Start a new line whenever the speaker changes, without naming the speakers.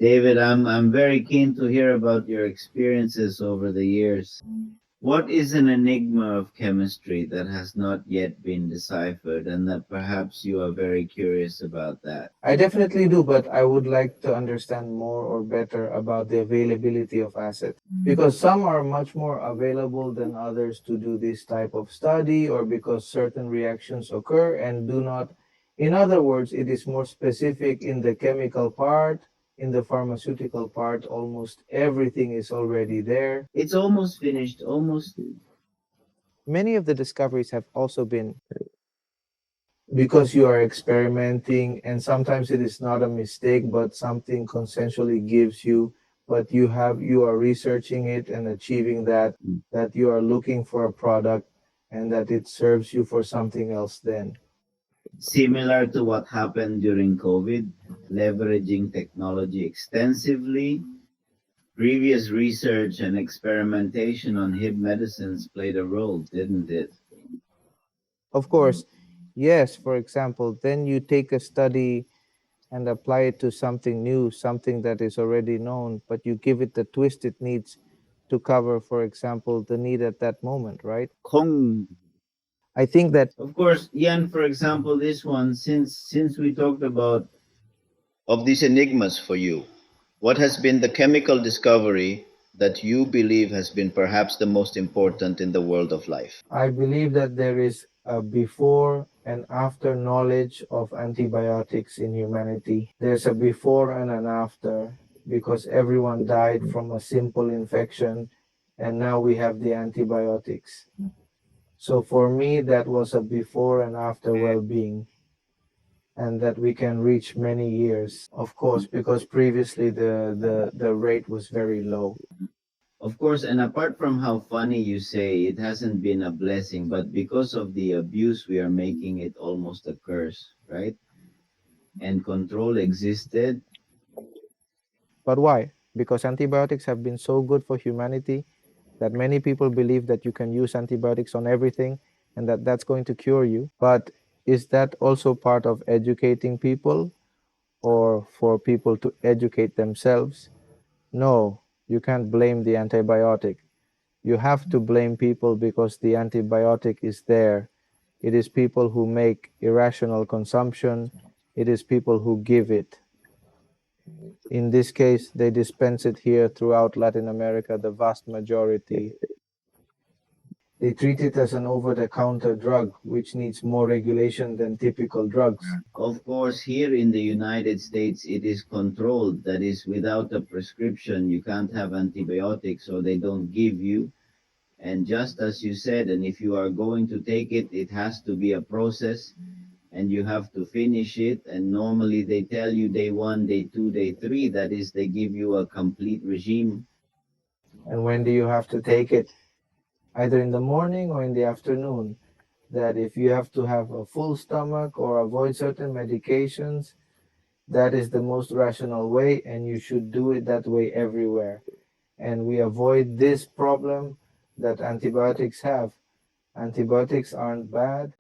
David, I'm very keen to hear about your experiences over the years. What is an enigma of chemistry that has not yet been deciphered and that perhaps you are very curious about that?
I definitely do, but I would like to understand more or better about the availability of assets because some are much more available than others to do this type of study or because certain reactions occur and do not. In other words, it is more specific in the chemical part. In the pharmaceutical part, almost everything is already there.
It's almost finished, almost.
Many of the discoveries have also been because you are experimenting, and sometimes it is not a mistake but something consensually gives you, but you are researching it and achieving that you are looking for a product and that it serves you for something else then.
Similar to what happened during COVID, leveraging technology extensively. Previous research and experimentation on hip medicines played a role, didn't it?
Of course, yes, for example, then you take a study and apply it to something new, something that is already known, but you give it the twist it needs to cover, for example, the need at that moment, right?
Kong.
I think that
Of course, Ian, for example, this one, since we talked about of these enigmas for you, what has been the chemical discovery that you believe has been perhaps the most important in the world of life?
I believe that there is a before and after knowledge of antibiotics in humanity. There's a before and an after because everyone died from a simple infection and now we have the antibiotics. So for me, that was a before and after well-being and that we can reach many years, of course, because previously the rate was very low.
Of course, and apart from how funny you say it hasn't been a blessing, but because of the abuse, we are making it almost a curse, right? And control existed.
But why? Because antibiotics have been so good for humanity that many people believe that you can use antibiotics on everything and that that's going to cure you. But is that also part of educating people or for people to educate themselves? No, you can't blame the antibiotic. You have to blame people because the antibiotic is there. It is people who make irrational consumption. It is people who give it. In this case, they dispense it here throughout Latin America, the vast majority. They treat it as an over-the-counter drug, which needs more regulation than typical drugs.
Of course, here in the United States, it is controlled. That is, without a prescription, you can't have antibiotics, so they don't give you. And just as you said, and if you are going to take it, it has to be a process and you have to finish it. And normally they tell you day one, day two, day three. That is, they give you a complete regime.
And when do you have to take it? Either in the morning or in the afternoon. That if you have to have a full stomach or avoid certain medications, that is the most rational way, and you should do it that way everywhere. And we avoid this problem that antibiotics have. Antibiotics aren't bad.